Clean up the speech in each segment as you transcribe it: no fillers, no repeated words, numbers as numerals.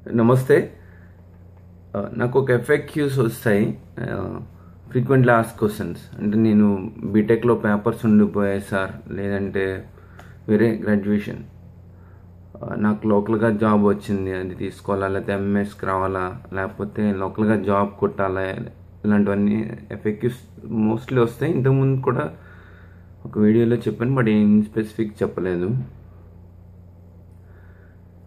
నమస్తే. నాకు ఒక ఎఫ్ఏక్యూస్ వస్తాయి, ఫ్రీక్వెంట్లీ ఆస్క్ క్వశ్చన్స్. అంటే నేను బీటెక్లో పేపర్స్ ఉండిపోయాయి సార్, లేదంటే వేరే గ్రాడ్యుయేషన్, నాకు లోకల్గా జాబ్ వచ్చింది, అది తీసుకోవాలా, లేకపోతే ఎంఎస్కి రావాలా, లేకపోతే లోకల్గా జాబ్ కొట్టాలా, ఇలాంటివన్నీ ఎఫ్ఏక్యూస్ మోస్ట్లీ వస్తాయి. ఇంతకుముందు కూడా ఒక వీడియోలో చెప్పాను, బట్ ఏం స్పెసిఫిక్ చెప్పలేదు.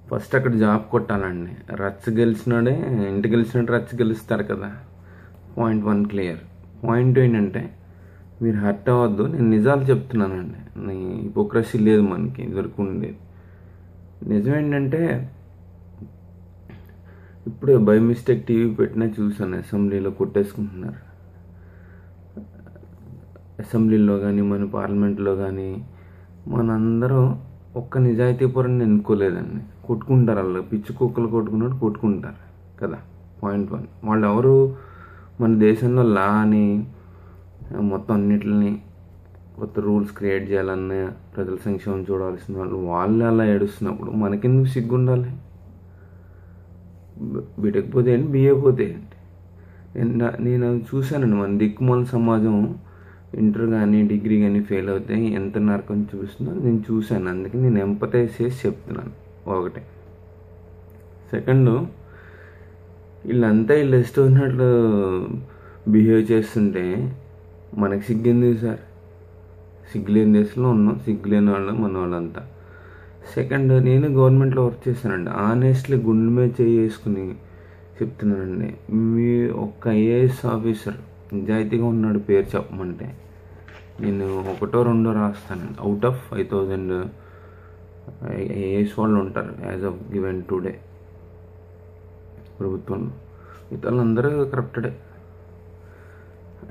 ఫస్ట్ అక్కడ జాబ్ కొట్టాలండి. రచ్చ గెలిచినాడే ఇంటి గెలిచినట్టు రచ్చ గెలుస్తారు కదా. Point 1 clear. పాయింట్ 2 ఏంటంటే, మీరు హర్ట్ అవ్వద్దు, నేను నిజాలు చెప్తున్నానండి. హిపోక్రసీ లేదు మనకి, ఇదివరకు ఉండేది. నిజం ఏంటంటే, ఇప్పుడే బై మిస్టేక్ టీవీ పెట్టినా చూసాను, అసెంబ్లీలో కొట్టేసుకుంటున్నారు. అసెంబ్లీలో కానీ మన పార్లమెంట్లో కానీ మనందరం ఒక్క నిజాయితీపరుని ఎన్నుకోలేదండి. కొట్టుకుంటారు, వాళ్ళు పిచ్చి కుక్కలు కొట్టుకున్నట్టు కొట్టుకుంటారు కదా. పాయింట్ 1, వాళ్ళు ఎవరు మన దేశంలో లా అని మొత్తం అన్నిటిని కొత్త రూల్స్ క్రియేట్ చేయాలన్న, ప్రజల సంక్షేమం చూడాల్సిన వాళ్ళు అలా ఏడుస్తున్నప్పుడు మనకెందుకు సిగ్గుండాలి? బీటెక్ పోతే ఏంటి, బిఏ పోతే ఏంటి? నేను చూశానండి, మన దిక్కుమాల సమాజం ఇంటర్ కానీ డిగ్రీ కానీ ఫెయిల్ అవుతే ఎంత నరకం చూపిస్తుందో నేను చూశాను. అందుకే నేను ఎంపథైజ్ చేసి చెప్తున్నాను. ఒకటే. సెకండ్, వీళ్ళంతా వీళ్ళు ఇష్టం ఉన్నట్లు బిహేవ్ చేస్తుంటే మనకి సిగ్గెందుకు సార్? సిగ్గులేని దేశంలో ఉన్నాం, సిగ్గులేని వాళ్ళు మన వాళ్ళంతా. సెకండ్, నేను గవర్నమెంట్లో వర్క్ చేశానండి. ఆనెస్ట్లీ గుండె మీద చేసుకుని చెప్తున్నానండి, మీ ఒక్క ఐఏఎస్ ఆఫీసర్ నిజాయితీగా ఉన్నాడు పేరు చెప్పమంటే నేను 1 or 2 రాస్తానండి. అవుట్ ఆఫ్ 5000 ఐఏఎస్ వాళ్ళు ఉంటారు యాజ్ ఆఫ్ గివెన్ టుడే ప్రభుత్వంలో. మిగతా అందరూ కరప్టెడే.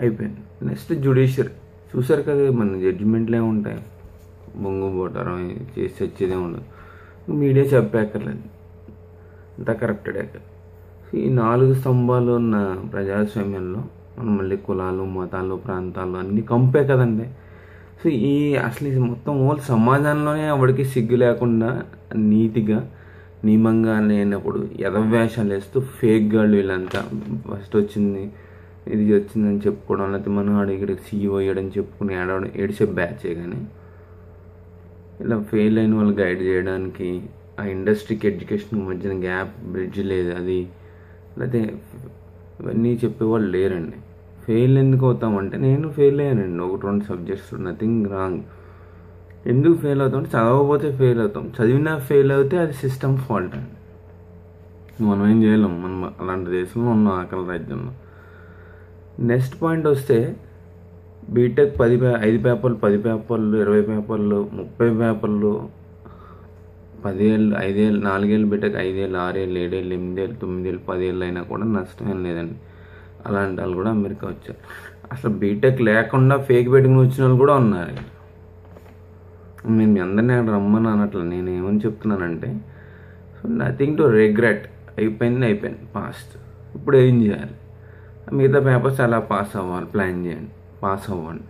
అయిపోయింది. నెక్స్ట్ జ్యుడిషియరీ చూసారు కదా, మన జడ్జిమెంట్లే ఉంటాయి, బొంగు పోటారం చేసి వచ్చేదే ఉండదు. మీడియా చెప్పక్కర్లేదు, అంతా కరప్టెడే కదా. ఈ 4 స్తంభాలు ఉన్న ప్రజాస్వామ్యంలో మనం మళ్ళీ కులాలు, మతాలు, ప్రాంతాలు అన్నీ కంపే కదండి. సో అసలు మొత్తం ఓల్ సమాజంలోనే ఎవరికి సిగ్గు లేకుండా నీతిగా నియమంగా లేనప్పుడు ఎదవేషాలు వేస్తూ ఫేక్ గాళ్ళు వీళ్ళంతా ఫస్ట్ వచ్చింది ఇది వచ్చిందని చెప్పుకోవడం, లేకపోతే మనం ఇక్కడ సీఈఓ అయ్యాడని చెప్పుకుని ఏడిచే బ్యాచే. కానీ ఇలా ఫెయిల్ అయిన వాళ్ళు గైడ్ చేయడానికి ఆ ఇండస్ట్రీకి ఎడ్యుకేషన్ మధ్యన గ్యాప్ బ్రిడ్జ్ లేదు, అది లేకపోతే ఇవన్నీ చెప్పేవాళ్ళు లేరండి. ఫెయిల్ ఎందుకు అవుతామంటే, నేను ఫెయిల్ అయ్యానండి 1-2 సబ్జెక్ట్స్, నథింగ్ రాంగ్. ఎందుకు ఫెయిల్ అవుతామంటే చదవకపోతే ఫెయిల్ అవుతాం, చదివినా ఫెయిల్ అవుతే అది సిస్టమ్ ఫాల్ట్ అండి. మనం ఏం చేయలేం, మనం అలాంటి దేశంలో ఉన్నాం, ఆకలి రాజ్యంలో. నెక్స్ట్ పాయింట్ వస్తే, బీటెక్ 5 పేపర్లు, 10 పేపర్లు, 20 పేపర్లు, 30 పేపర్లు, 10 ఏళ్ళు, 5 ఏళ్ళు, 4 ఏళ్ళు బీటెక్, 5 ఏళ్ళు, 6 ఏళ్ళు, 7 ఏళ్ళు, 8 ఏళ్ళు, 9 ఏళ్ళు, 10 ఏళ్ళు అయినా కూడా నష్టం ఏం లేదండి. అలాంటి వాళ్ళు కూడా అమెరికా వచ్చారు. అసలు బీటెక్ లేకుండా ఫేక్ బెట్టింగ్ వచ్చిన వాళ్ళు కూడా ఉన్నారు. నేను మీ అందరినీ అక్కడ రమ్మని అనట్లా, నేను ఏమని చెప్తున్నానంటే, సో నథింగ్ టు రిగ్రెట్. అయిపోయింది, పాస్ట్. ఇప్పుడు ఏం చేయాలి? మిగతా పేపర్స్ అలా పాస్ అవ్వాలి, ప్లాన్ చేయండి, పాస్ అవ్వండి.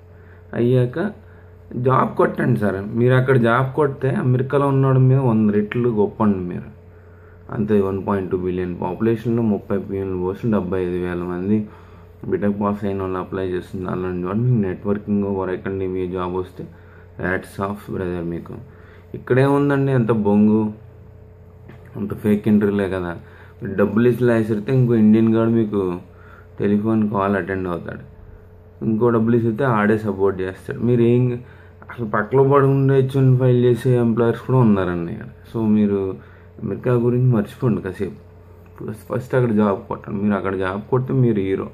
అయ్యాక జాబ్ కొట్టండి సార్. మీరు అక్కడ జాబ్ కొడితే అమెరికాలో ఉన్నాడు మీద 100 రెట్లు గొప్పండి మీరు. అంతే, 1.2 బిలియన్ పాపులేషన్లో 30 బిలియన్ పోస్ట్, 75,000 మంది బీటెక్ పాస్ అయిన వాళ్ళు అప్లై చేస్తుంది. అలాంటి వాడు మీకు నెట్వర్కింగ్ వరకండి మీ జాబ్ వస్తే హ్యాట్స్ ఆఫ్ బ్రదర్ మీకు. ఇక్కడే ఉందండి అంత బొంగు, అంత ఫేక్ ఇంటర్వ్యూలే కదా. డబ్బులు ఇట్లా వేసితే ఇంకో ఇండియన్ గాడు మీకు టెలిఫోన్ కాల్ అటెండ్ అవుతాడు, ఇంకో డబ్బులు ఇస్తే ఆడే సపోర్ట్ చేస్తాడు. మీరు అసలు పక్కలో పడి ఉండే H1 ఫైల్ చేసే ఎంప్లాయర్స్ కూడా ఉన్నారండి ఇక్కడ. సో మీరు అమెరికా గురించి మర్చిపోండి కాసేపు. ఫస్ట్ అక్కడ జాబ్ కొట్టండి. మీరు అక్కడ జాబ్ కొడితే మీరు హీరో.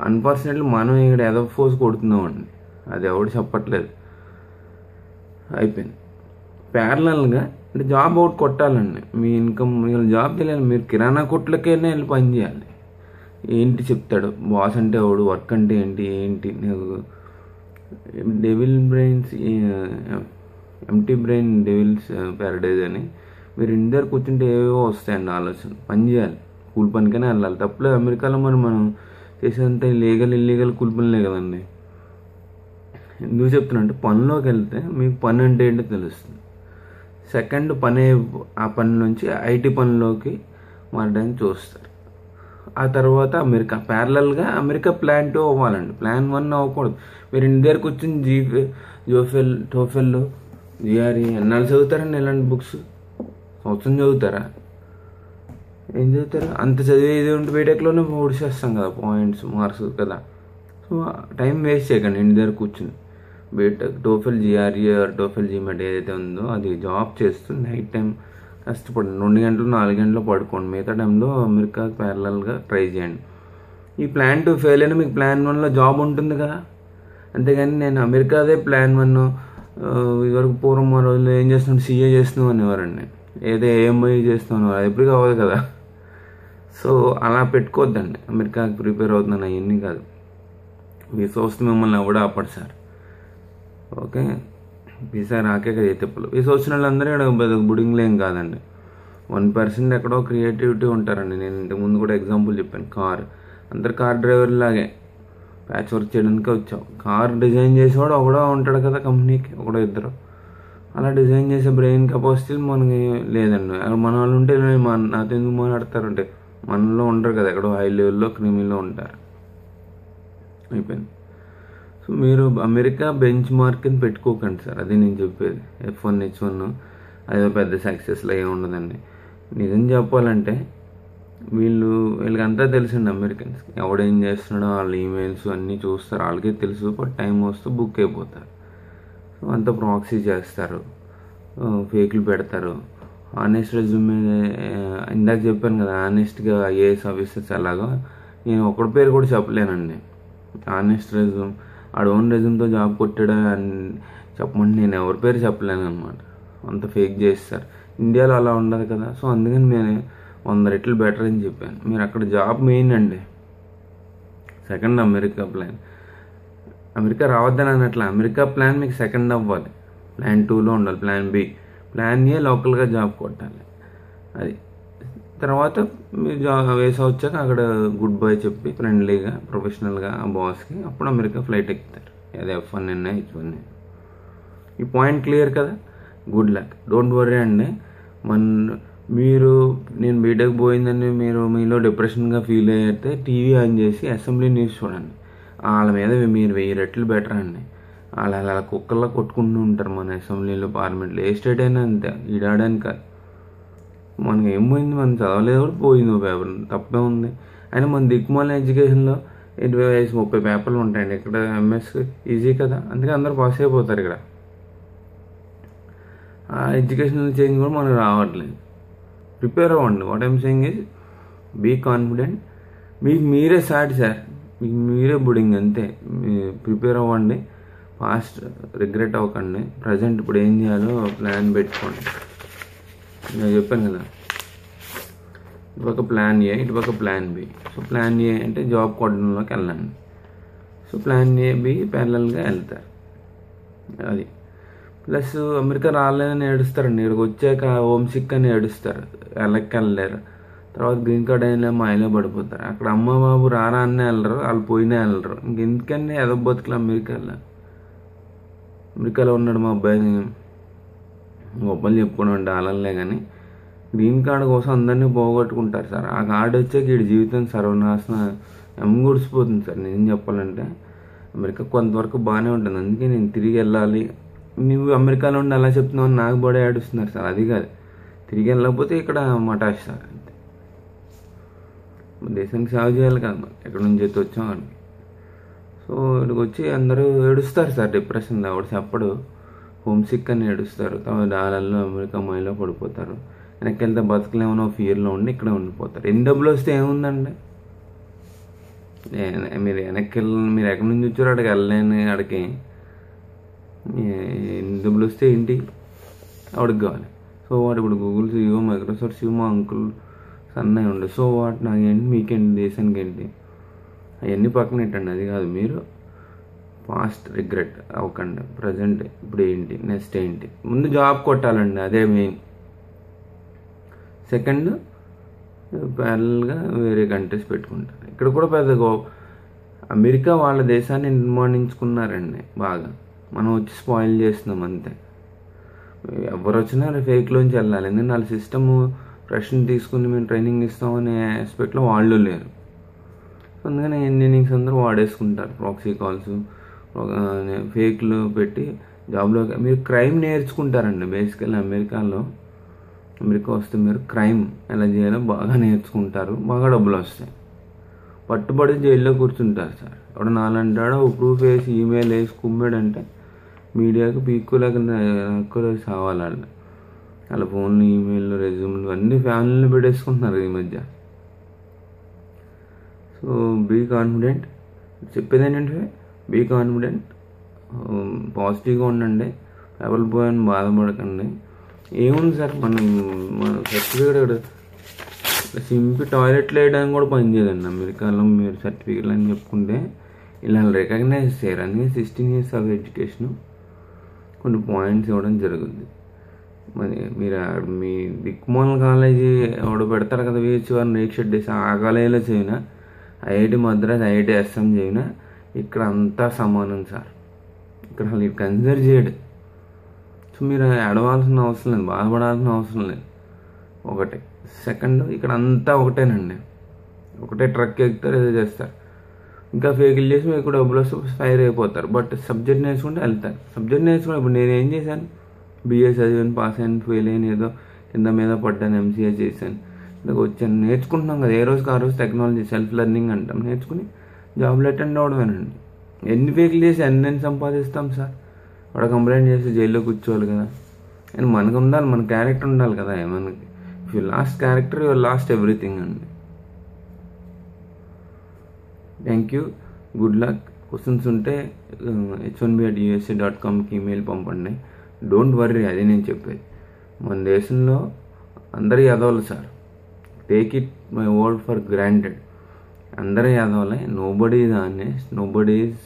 అన్ఫార్చునేట్లీ మనం ఇక్కడ ఏదో ఫోర్స్ కొడుతున్నామండి, అది ఎవడు చెప్పట్లేదు. అయిపోయింది. ప్యారలల్గా అంటే జాబ్ అవుట్ కొట్టాలండి. మీ ఇన్కమ్ మీరు జాబ్ చేయాలి. మీరు కిరాణా కొట్లకైనా వెళ్ళి పని చేయాలి. ఏంటి చెప్తాడు బాస్ అంటే ఎవడు, వర్క్ అంటే ఏంటి devil brains, empty brain devil's paradise అని. మీరు ఇంటి దగ్గర కూర్చుంటే ఏవేవో వస్తాయండి ఆలోచన. పని చేయాలి, కూలి పనికైనా వెళ్ళాలి. తప్పలేదు. అమెరికాలో మనం చేసేంత ఇల్లీగల్ కూలి పనులే కదండి. ఎందుకు చెప్తున్నా అంటే, పనిలోకి వెళ్తే మీకు పని అంటే ఏంటో తెలుస్తుంది. సెకండ్, ఆ పని నుంచి ఐటీ పనిలోకి మారడానికి చూస్తారు. ఆ తర్వాత అమెరికా ప్యారలల్గా అమెరికా ప్లాన్ 2 అవ్వాలండి, ప్లాన్ 1 అవ్వకూడదు. మీరు ఇంటి దగ్గర కూర్చొని జోఫెల్ టోఫెల్ జిఆర్ఈ ఎన్నాళ్ళు చదువుతారండి ఇలాంటి బుక్స్? సంవత్సరం చదువుతారా? ఏం చదువుతారు? అంత చదివేది ఉంటే బీటెక్లోనే ఓడిచేస్తాం కదా, పాయింట్స్ మార్క్స్ కదా. సో టైం వేస్ట్ చేయకండి ఇంటి దగ్గర కూర్చుని. BTech TOEFL GRE TOEFL GMAT ఏదైతే ఉందో అది జాబ్ చేస్తూ నైట్ టైం కష్టపడండి. 2 గంటలు 4 గంటలు పడుకోండి. మిగతా టైంలో అమెరికా ప్యారలల్గా ట్రై చేయండి. ఈ ప్లాన్ 2 ఫెయిల్ అయినా మీకు ప్లాన్ 1లో జాబ్ ఉంటుంది కదా. అంతేగాని నేను అమెరికాదే ప్లాన్ 1 ఇదివరకు పూర్వం రోజుల్లో ఏం చేస్తున్నాను, సీఏ చేస్తున్నాం అనేవారండి, ఏదో ఏఎంఐ చేస్తున్నాను, అది ఎప్పుడు కావాలి కదా. సో అలా పెట్టుకోవద్దండి. అమెరికాకి ప్రిపేర్ అవుతున్నాను అవన్నీ కాదు. వీసా వస్తే మిమ్మల్ని ఎవడ ఆపడు సార్. ఓకే, వీసా రాకే కదా తిప్పలు. వీసా వచ్చిన వాళ్ళందరూ ఇక్కడ బుడింగ్లో ఏం కాదండి. 1% ఎక్కడో క్రియేటివిటీ ఉంటారండి. నేను ఇంతకుముందు కూడా ఎగ్జాంపుల్ చెప్పాను. అందరు కార్ డ్రైవర్ లాగే ప్యాచ్ వర్క్ చేయడానికి వచ్చాం. కార్ డిజైన్ చేసేవాడు ఒకడో ఉంటాడు కదా కంపెనీకి, ఒకడో ఇద్దరు. అలా డిజైన్ చేసే బ్రెయిన్ కెపాసిటీ మనకి లేదండి. మన వాళ్ళు ఉంటే నాతో ఎందుకు మాట్లాడతారంటే మనలో ఉండరు కదా, ఎక్కడో హై లెవెల్లో క్రిమిలో ఉంటారు. అయిపోయింది. సో మీరు అమెరికా బెంచ్ మార్క్ అని పెట్టుకోకండి సార్, అది నేను చెప్పేది. F1 H1 అదే పెద్ద సక్సెస్లో ఏమి ఉండదండి. నిజం చెప్పాలంటే వీళ్ళకంతా తెలుసండి అమెరికన్స్కి. ఎవడేం చేస్తున్నాడో వాళ్ళ ఈమెయిల్స్ అన్నీ చూస్తారు, వాళ్ళకే తెలుసు. బట్ టైం వస్తే బుక్ అయిపోతారు. సో అంతా ప్రాక్సీ చేస్తారు, ఫేక్లు పెడతారు. ఆనెస్ట్ రెజ్యూమే ఇందాక చెప్పాను కదా, ఆనెస్ట్గా ఐఏఎస్ ఆఫీసర్స్ ఎలాగో నేను ఒకటి పేరు కూడా చెప్పలేనండి. ఆనెస్ట్ రెజ్యూమ్ ఆడ ఓన్ రెజ్యూమ్తో జాబ్ కొట్టాడా అని చెప్పమంటే నేను ఎవరి పేరు చెప్పలేను అనమాట. అంత ఫేక్ చేస్తారు. ఇండియాలో అలా ఉండదు కదా. సో అందుకని నేను 100 రెట్లు బెటర్ అని చెప్పాను. మీరు అక్కడ జాబ్ మెయిన్ అండి. Second America plan. అమెరికా రావద్దని అన్నట్ల, అమెరికా ప్లాన్ మీకు సెకండ్ అవ్వాలి. ప్లాన్ 2లో ఉండాలి. ప్లాన్ బి, ప్లాన్ ఏ లోకల్గా జాబ్ కొట్టాలి. అది తర్వాత మీరు వేసా వచ్చాక అక్కడ గుడ్ బై చెప్పి ఫ్రెండ్లీగా ప్రొఫెషనల్గా ఆ బాస్కి అప్పుడు అమెరికా ఫ్లైట్ ఎక్కుతారు. అది F1 H1. ఈ పాయింట్ క్లియర్ కదా. గుడ్ లక్, డోంట్ వర్రీ అండి. నేను బీటెక్ పోయిందని మీలో డిప్రెషన్గా ఫీల్ అయితే టీవీ ఆన్ చేసి అసెంబ్లీ న్యూస్ చూడండి. వాళ్ళ మీద మీరు 1000 రెట్లు బెటర్ అండి. వాళ్ళు అలా కుక్కల్లా కొట్టుకుంటూ ఉంటారు మన అసెంబ్లీలో, పార్లమెంట్లో. ఏ స్టేట్ అయినా అంతే, ఈడాడని కాదు. మనకి ఏం పోయింది, మనం చదవలేదు కూడా పోయింది పేపర్, తప్పే ఉంది. అయినా మన దిక్కుమాల ఎడ్యుకేషన్లో 25-30 పేపర్లు ఉంటాయండి. ఇక్కడ MS ఈజీ కదా, అందుకే అందరూ పాస్ అయిపోతారు. ఇక్కడ ఆ ఎడ్యుకేషనల్ చేంజ్ కూడా మనకు రావట్లేదు. ప్రిపేర్ అవ్వండి. What I'm saying is be confident. మీకు మీరే సాడ్ సార్, మీకు మీరే బుడింగ్ అంతే. ప్రిపేర్ అవ్వండి, పాస్ట్ రిగ్రెట్ అవ్వకండి. ప్రజెంట్ ఇప్పుడు ఏం చేయాలో ప్లాన్ పెట్టుకోండి. నేను చెప్పాను కదా, ఇటుపక్క ప్లాన్ ఏ, ఇటుపక్క plan B. So plan A అంటే జాబ్ కొట్టడంలోకి వెళ్ళండి. సో ప్లాన్ ఏ బి ప్యారలల్గా వెళ్తారు. అది ప్లస్ అమెరికా రాలేదని ఏడుస్తారండి. ఇక్కడికి వచ్చాక హోమ్ సిక్ అని ఏడుస్తారు, వెళ్ళలేరు. తర్వాత గ్రీన్ కార్డ్ అయినా మాయలో పడిపోతారు. అక్కడ అమ్మ బాబు రారా అనే వెళ్ళరు, వాళ్ళు పోయినా వెళ్ళరు. ఇంకెందుకని ఎదో బతుకులు అమెరికాలో ఉన్నాడు మా అబ్బాయిని గొప్పలు చెప్పుకోవడం డాలర్లే. కానీ గ్రీన్ కార్డు కోసం అందరినీ పోగొట్టుకుంటారు సార్. ఆ కార్డు వచ్చాక వీడి జీవితం సర్వనాశనం గుడిసిపోతుంది సార్. నిజం చెప్పాలంటే అమెరికా కొంతవరకు బాగానే ఉంటుంది. అందుకే నేను తిరిగి వెళ్ళాలి. నువ్వు అమెరికాలో ఉండి అలా చెప్తున్నావు అని నాకు బడే ఆడుస్తున్నారు సార్. అది కాదు, తిరిగి వెళ్ళకపోతే ఇక్కడ మటాష్ సార్. అంతే, దేశానికి సేవ చేయాలి కదా, ఎక్కడి నుంచి అయితే వచ్చాం అని. సో ఇక్కడికి వచ్చి అందరూ ఏడుస్తారు సార్ డిప్రెషన్లో. ఎవడు చెప్పడు, హోమ్ సిక్ అని ఏడుస్తారు. డాలర్లో అమెరికా మైలో పడిపోతారు. వెనక్కి వెళ్తే బతుకులేమో ఫియర్లో ఉండి ఇక్కడ ఉండిపోతారు. ఎన్ని డబ్బులు వస్తే ఏముందండి? మీరు వెనక్కి మీరు ఎక్కడి నుంచి వచ్చారో అక్కడికి వెళ్ళలేని అక్కడికి ఎన్ని డబ్బులు వస్తే ఏంటి ఆవిడకి కావాలి. సో వాడు ఇప్పుడు గూగుల్ CEO, మైక్రోసాఫ్ట్ CEO మా అంకుల్ సన్నయ్య ఉండే. సో వాటి నాకేంటి, మీకేంటి, దేశానికి ఏంటి, అవన్నీ పక్కన పెట్టండి. అది కాదు, మీరు పాస్ట్ రిగ్రెట్ అవ్వకండి. ప్రజెంట్ ఇప్పుడు ఏంటి, నెక్స్ట్ ఏంటి, ముందు జాబ్ కొట్టాలండి, అదే మెయిన్. సెకండ్ ప్యారలల్గా వేరే కంట్రీస్ పెట్టుకుంటారు. ఇక్కడ కూడా పెద్దగా అమెరికా వాళ్ళ దేశాన్ని నిర్మాణించుకున్నారండి బాగా. మనం వచ్చి స్పాయిల్ చేస్తున్నాం అంతే. ఎవరు వచ్చినా ఫేక్లోంచి వెళ్ళాలి. ఎందుకంటే వాళ్ళ సిస్టమ్ ప్రశ్న తీసుకుని మేము ట్రైనింగ్ ఇస్తామనే ఆస్పెక్ట్లో వాళ్ళు లేరు. అందుకని ఇంజనీరింగ్స్ అందరూ వాడేసుకుంటారు ప్రాక్సీ కాల్స్, ఫేక్లు పెట్టి జాబ్లో. మీరు క్రైమ్ నేర్చుకుంటారండి బేసికల్లీ. అమెరికా వస్తే మీరు క్రైమ్ ఎలా చేయాలో బాగా నేర్చుకుంటారు, బాగా డబ్బులు వస్తాయి. పట్టుబడి జైల్లో కూర్చుంటారు సార్. ఎవడ నాలంటాడో ప్రూఫ్ వేసి ఈమెయిల్ వేసి కుమ్మాడంటే మీడియాకి పీక్కులేక సావాలి వాళ్ళు. వాళ్ళ ఫోన్లు, ఈమెయిల్లు, రెజ్యూమ్లు అన్ని ఫ్యామిలీని పెట్టేసుకుంటున్నారు ఈ మధ్య. So be confident. చెప్పేది ఏంటంటే బీ కాన్ఫిడెంట్, పాజిటివ్గా ఉండండి, ఎవరు పోయని బాధపడకండి. ఏముంది సార్, మన సర్టిఫికేట్ సింపుల్ టాయిలెట్లు వేయడానికి కూడా పనిచేయదండి అమెరికాలో. మీరు సర్టిఫికేట్లు అని చెప్పుకుంటే ఇలా రికగ్నైజ్ చేయరు. అందుకే 16 years ఆఫ్ ఎడ్యుకేషను కొన్ని పాయింట్స్ ఇవ్వడం జరుగుతుంది. మరి మీరు మీ దిక్కుమాల కాలేజీ ఎవడు పెడతారు కదా VH1 రేట్ షెడ్ చేసి, ఆ కాలేజీలో చదివినా, IIT మద్రాస్, IIT SM చదివినా ఇక్కడ అంతా సమానం సార్. ఇక్కడ అసలు కన్సిడర్ చేయడు. సో మీరు అడవాల్సిన అవసరం లేదు, బాధపడాల్సిన అవసరం లేదు. ఒకటే. సెకండ్, ఇక్కడ అంతా ఒకటేనండి, ఒకటే ట్రక్ ఎక్కుతారు, ఏదో చేస్తారు. ఇంకా ఫేకిల్ చేసి మీకు డబ్బులు వస్తే ఫైర్ అయిపోతారు. బట్ సబ్జెక్ట్ నేర్చుకుంటే వెళ్తారు. సబ్జెక్ట్ నేర్చుకుంటే ఇప్పుడు నేను ఏం చేశాను, BA చదివాను, పాస్ అయ్యాను, ఫెయిల్ అయ్యాను, ఏదో కింద మీద పడ్డాను, MCA చేశాను, ఇలాగ వచ్చాను. నేర్చుకుంటున్నాం కదా, ఏ రోజుకి ఆ రోజు టెక్నాలజీ, సెల్ఫ్ లెర్నింగ్ అంటాం. నేర్చుకుని జాబ్లో అటెండ్ అవ్వడమేనండి. ఎన్ని ఫేక్లు చేసి ఎన్ని సంపాదిస్తాం సార్? వాడు కంప్లైంట్ చేసి జైల్లో కూర్చోవాలి కదా. అండ్ మనకు ఉండాలి, మన క్యారెక్టర్ ఉండాలి కదా. మనకి if you lost character, you lost everything అండి. Thank you, good luck. Questions ఉంటే h1b@usa.comకి ఈమెయిల్ పంపండి. డోంట్ వర్రీ, అది నేను చెప్పేది. మన దేశంలో అందరూ ఎదవాలి sir. Take it my word for granted. అందరూ ఎదవాలి. Nobody is honest, nobody is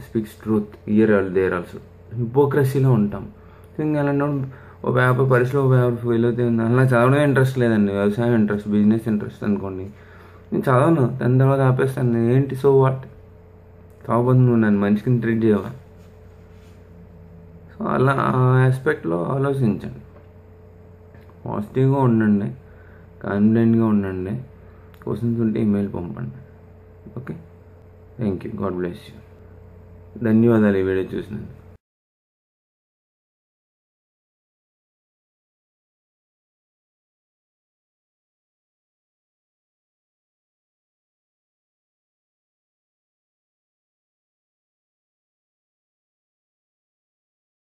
speaks truth here are there also. హిపోక్రసీలో ఉంటాం. ఇంకా అలాంటి ఓ పేపర్ పరీక్షలో ఓ పేపర్ ఫెయిల్ అవుతే అలా చదవడమే ఇంట్రెస్ట్ లేదండి. వ్యవసాయం ఇంట్రెస్ట్, బిజినెస్ ఇంట్రెస్ట్ అనుకోండి. నేను చదవను, దాని తర్వాత ఆపేస్తాను. ఏంటి సో వాట్? కాకపోతే నువ్వు నన్ను మంచిగా ట్రీట్ చేయవా? సో అలా ఆ ఆస్పెక్ట్లో ఆలోచించండి. పాజిటివ్గా ఉండండి, కాన్ఫిడెంట్గా ఉండండి. క్వశ్చన్స్ ఉంటే ఈమెయిల్ పంపండి. Okay, thank you, God bless you. ధన్యవాదాలు ఈ వీడియో చూసినందుకు.